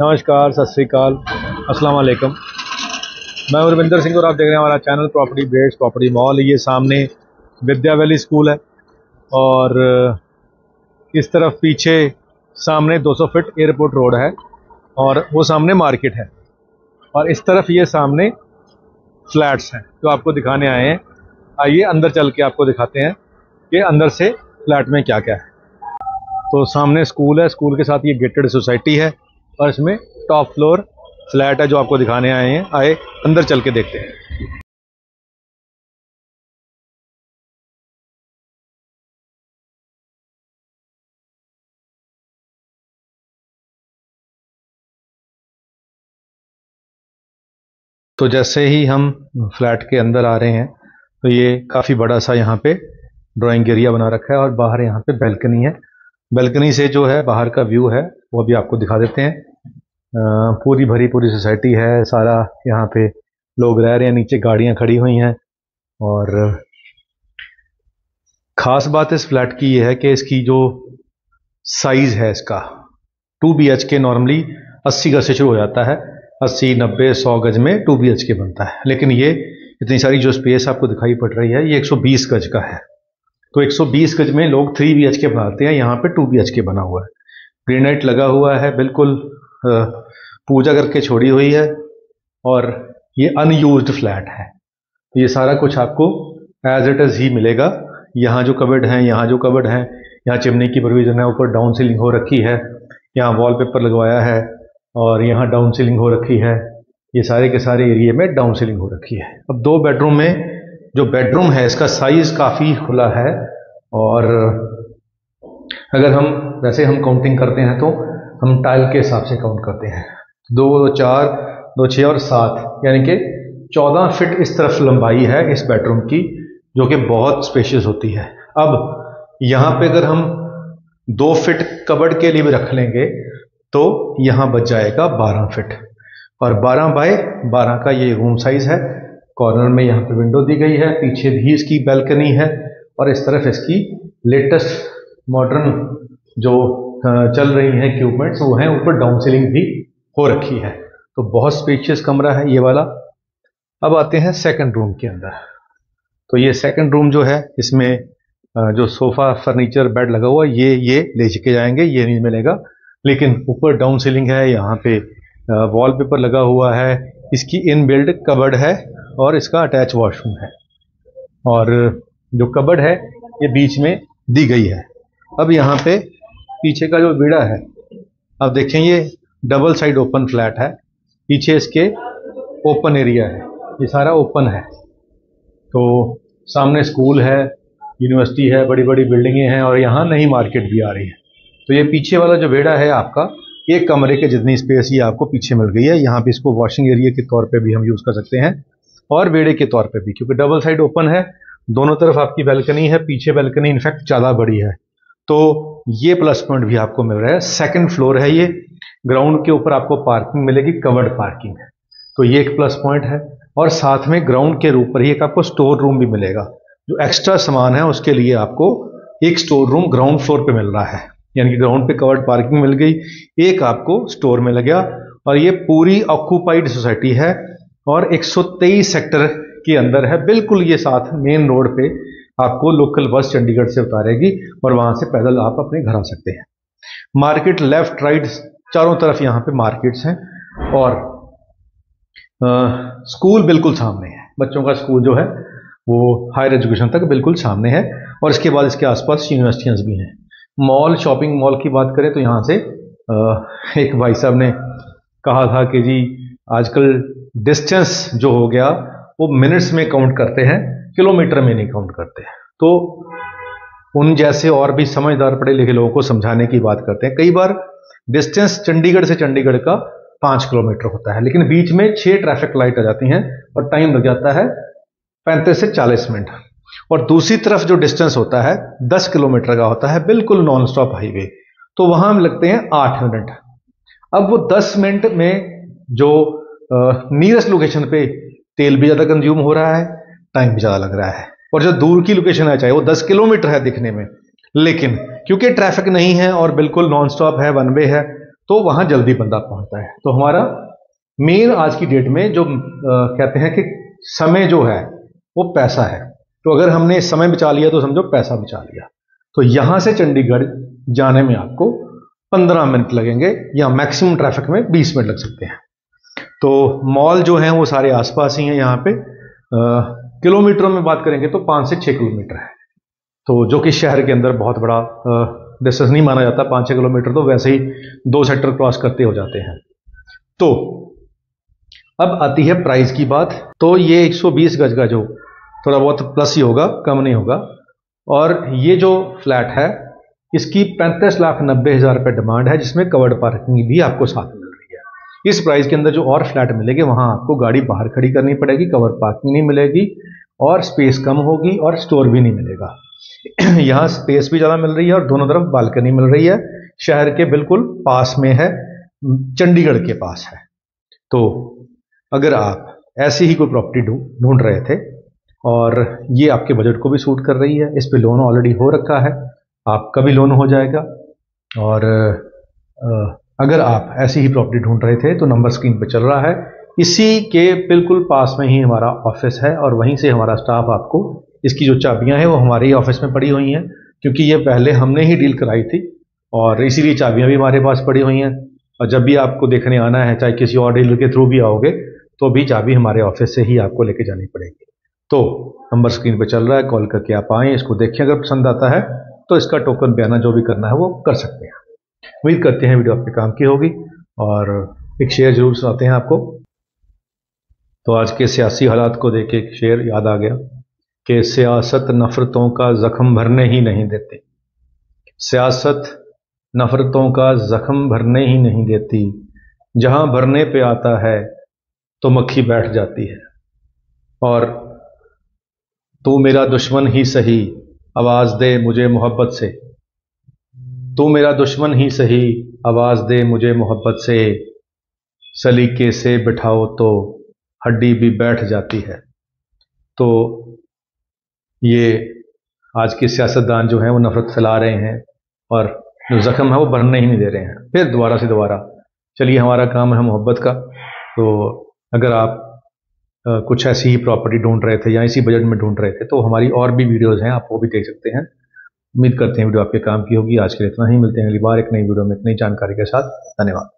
नमस्कार, सत श्री अकाल, अस्सलाम वालेकुम। मैं रविंदर सिंह और आप देख रहे हैं हमारा channel property updates property mall. ये सामने विद्या वैली स्कूल है और इस तरफ पीछे सामने 200 फीट एयरपोर्ट रोड है और वो सामने मार्केट है और इस तरफ ये सामने फ्लैट्स हैं जो आपको दिखाने आए हैं। आइए अंदर चल के आपको दिखाते हैं कि अंदर से फ्लैट में क्या क्या है। तो सामने स्कूल है, स्कूल के साथ ये गेटेड सोसाइटी है और इसमें टॉप फ्लोर फ्लैट है जो आपको दिखाने आए हैं। आए अंदर चल के देखते हैं। तो जैसे ही हम फ्लैट के अंदर आ रहे हैं तो ये काफ़ी बड़ा सा यहाँ पे ड्राइंग एरिया बना रखा है और बाहर यहाँ पे बैल्कनी है। बैल्कनी से जो है बाहर का व्यू है वो भी आपको दिखा देते हैं। पूरी भरी पूरी सोसाइटी है, सारा यहाँ पे लोग रह रहे हैं, नीचे गाड़ियाँ खड़ी हुई हैं। और ख़ास बात इस फ्लैट की ये है कि इसकी जो साइज़ है इसका 2 BHK नॉर्मली 80 गज से शुरू हो जाता है, 80, 90, 100 गज में 2 BHK बनता है। लेकिन ये इतनी सारी जो स्पेस आपको दिखाई पड़ रही है ये 120 गज का है। तो 120 गज में लोग 3 BHK बनाते हैं, यहाँ पे 2 BHK बना हुआ है। ग्रेनाइट लगा हुआ है, बिल्कुल पूजा करके छोड़ी हुई है और ये अनयूज्ड फ्लैट है। तो ये सारा कुछ आपको एज इट इज़ ही मिलेगा। यहाँ जो कबर्ड हैं, यहाँ चिमनी की प्रोविजन है, ऊपर डाउन सीलिंग हो रखी है, यहाँ वॉलपेपर लगवाया है और यहाँ डाउन सीलिंग हो रखी है। ये सारे के सारे एरिया में डाउन सीलिंग हो रखी है। अब 2 बेडरूम में जो बेडरूम है इसका साइज काफ़ी खुला है और अगर हम वैसे हम काउंटिंग करते हैं तो हम टाइल के हिसाब से काउंट करते हैं। 2, 4, 2, 6 और 7 यानी कि 14 फीट इस तरफ लंबाई है इस बेडरूम की, जो कि बहुत स्पेशियस होती है। अब यहाँ पे अगर हम 2 फीट कबर्ड के लिए भी रख लेंगे तो यहाँ बच जाएगा 12 फीट और 12 बाय 12 का ये रूम साइज है। कॉर्नर में यहाँ पे विंडो दी गई है, पीछे भी इसकी बैल्कनी है और इस तरफ इसकी लेटेस्ट मॉडर्न जो चल रही हैं इक्विपमेंट्स वो हैं, ऊपर डाउन सीलिंग भी हो रखी है। तो बहुत स्पेशियस कमरा है ये वाला। अब आते हैं सेकंड रूम के अंदर। तो ये सेकंड रूम जो है इसमें जो सोफा फर्नीचर बेड लगा हुआ है ये ले के जाएंगे, ये नहीं मिलेगा। लेकिन ऊपर डाउन सीलिंग है, यहाँ पे वॉलपेपर लगा हुआ है, इसकी इनबिल्ट कबर्ड है और इसका अटैच वॉशरूम है और जो कबर्ड है ये बीच में दी गई है। अब यहाँ पे पीछे का जो विड़ा है, अब देखें ये डबल साइड ओपन फ्लैट है, पीछे इसके ओपन एरिया है, ये सारा ओपन है। तो सामने स्कूल है, यूनिवर्सिटी है, बड़ी बड़ी बिल्डिंगें हैं और यहाँ नई मार्केट भी आ रही है। तो ये पीछे वाला जो विड़ा है आपका, एक कमरे के जितनी स्पेस ये आपको पीछे मिल गई है। यहाँ पे इसको वॉशिंग एरिया के तौर पे भी हम यूज़ कर सकते हैं और वेड़े के तौर पे भी, क्योंकि डबल साइड ओपन है, दोनों तरफ आपकी बैल्कनी है, पीछे बैल्कनी इनफैक्ट ज़्यादा बड़ी है। तो ये प्लस पॉइंट भी आपको मिल रहा है। सेकंड फ्लोर है ये, ग्राउंड के ऊपर आपको पार्किंग मिलेगी, कवर्ड पार्किंग है, तो ये एक प्लस पॉइंट है। और साथ में ग्राउंड के ऊपर ही एक आपको स्टोर रूम भी मिलेगा। जो एक्स्ट्रा सामान है उसके लिए आपको एक स्टोर रूम ग्राउंड फ्लोर पे मिल रहा है, यानी कि ग्राउंड पे कवर्ड पार्किंग मिल गई, एक आपको स्टोर में लग गया। और ये पूरी ऑक्यूपाइड सोसाइटी है और 123 सेक्टर के अंदर है, बिल्कुल ये साथ मेन रोड पे आपको लोकल बस चंडीगढ़ से उतारेगी और वहां से पैदल आप अपने घर आ सकते हैं। मार्केट लेफ्ट राइट चारों तरफ यहाँ पे मार्केट्स हैं और स्कूल बिल्कुल सामने है। बच्चों का स्कूल जो है वो हायर एजुकेशन तक बिल्कुल सामने है और इसके बाद इसके आसपास यूनिवर्सिटियाँ भी हैं। मॉल, शॉपिंग मॉल की बात करें तो यहाँ से एक भाई साहब ने कहा था कि जी आजकल डिस्टेंस जो हो गया वो मिनट्स में काउंट करते हैं, किलोमीटर में नहीं काउंट करते। तो उन जैसे और भी समझदार पढ़े लिखे लोगों को समझाने की बात करते हैं। कई बार डिस्टेंस चंडीगढ़ से चंडीगढ़ का 5 किलोमीटर होता है, लेकिन बीच में 6 ट्रैफिक लाइट आ जाती हैं और टाइम लग जाता है 35 से 40 मिनट। और दूसरी तरफ जो डिस्टेंस होता है 10 किलोमीटर का होता है, बिल्कुल नॉन स्टॉप हाईवे, तो वहां हम लगते हैं 8 मिनट। अब वो 10 मिनट में जो नियरेस्ट लोकेशन पे तेल भी ज़्यादा कंज्यूम हो रहा है, टाइम भी ज़्यादा लग रहा है। और जो दूर की लोकेशन है चाहे वो 10 किलोमीटर है दिखने में, लेकिन क्योंकि ट्रैफिक नहीं है और बिल्कुल नॉन स्टॉप है, वन वे है, तो वहाँ जल्दी बंदा पहुँचता है। तो हमारा मेन आज की डेट में जो कहते हैं कि समय जो है वो पैसा है। तो अगर हमने समय बचा लिया तो समझो पैसा बचा लिया। तो यहाँ से चंडीगढ़ जाने में आपको 15 मिनट लगेंगे या मैक्सिमम ट्रैफिक में 20 मिनट लग सकते हैं। तो मॉल जो हैं वो सारे आसपास ही हैं यहाँ पे। किलोमीटरों में बात करेंगे तो 5 से 6 किलोमीटर है, तो जो कि शहर के अंदर बहुत बड़ा डिस्टेंस नहीं माना जाता। 5-6 किलोमीटर तो वैसे ही 2 सेक्टर क्रॉस करते हो जाते हैं। तो अब आती है प्राइस की बात। तो ये 120 गज का जो थोड़ा बहुत प्लस ही होगा, कम नहीं होगा। और ये जो फ्लैट है इसकी 35,90,000 रुपये डिमांड है, जिसमें कवर्ड पार्किंग भी आपको साथ मिल रही है। इस प्राइस के अंदर जो और फ्लैट मिलेंगे वहां आपको गाड़ी बाहर खड़ी करनी पड़ेगी, कवर पार्किंग नहीं मिलेगी और स्पेस कम होगी और स्टोर भी नहीं मिलेगा। यहाँ स्पेस भी ज़्यादा मिल रही है और दोनों तरफ बालकनी मिल रही है। शहर के बिल्कुल पास में है, चंडीगढ़ के पास है। तो अगर आप ऐसी ही कोई प्रॉपर्टी ढूंढ रहे थे और ये आपके बजट को भी सूट कर रही है, इस पे लोन ऑलरेडी हो रखा है, आपका भी लोन हो जाएगा। और अगर आप ऐसी ही प्रॉपर्टी ढूंढ रहे थे तो नंबर स्क्रीन पर चल रहा है, इसी के बिल्कुल पास में ही हमारा ऑफिस है और वहीं से हमारा स्टाफ आपको इसकी जो चाबियां हैं वो हमारे ही ऑफिस में पड़ी हुई हैं, क्योंकि ये पहले हमने ही डील कराई थी और इसीलिए चाबियां भी हमारे पास पड़ी हुई हैं। और जब भी आपको देखने आना है, चाहे किसी और डीलर के थ्रू भी आओगे, तो भी चाबी हमारे ऑफिस से ही आपको लेके जानी पड़ेगी। तो नंबर स्क्रीन पे चल रहा है, कॉल करके आप आएँ, इसको देखें। अगर पसंद आता है तो इसका टोकन बयाना जो भी करना है वो कर सकते हैं। उम्मीद करते हैं वीडियो आपके काम की होगी और एक शेयर जरूर सुनाते हैं आपको। तो आज के सियासी हालात को देख के एक शेर याद आ गया कि सियासत नफरतों का जख्म भरने ही नहीं देती, सियासत नफरतों का जख्म भरने ही नहीं देती, जहां भरने पे आता है तो मक्खी बैठ जाती है। और तू मेरा दुश्मन ही सही, आवाज दे मुझे मोहब्बत से, तू मेरा दुश्मन ही सही, आवाज दे मुझे मोहब्बत से, सलीके से बिठाओ तो हड्डी भी बैठ जाती है। तो ये आज के सियासतदान जो हैं वो नफरत फैला रहे हैं और जो जख्म है वो भरने ही नहीं दे रहे हैं, फिर दोबारा से दोबारा। चलिए, हमारा काम है मोहब्बत का। तो अगर आप कुछ ऐसी ही प्रॉपर्टी ढूंढ रहे थे या इसी बजट में ढूंढ रहे थे तो हमारी और भी वीडियोस हैं, आप वो भी देख सकते हैं। उम्मीद करते हैं वीडियो आपके काम की होगी। आज के लिए इतना ही, मिलते हैं अगली बार एक नई वीडियो में एक नई जानकारी के साथ। धन्यवाद।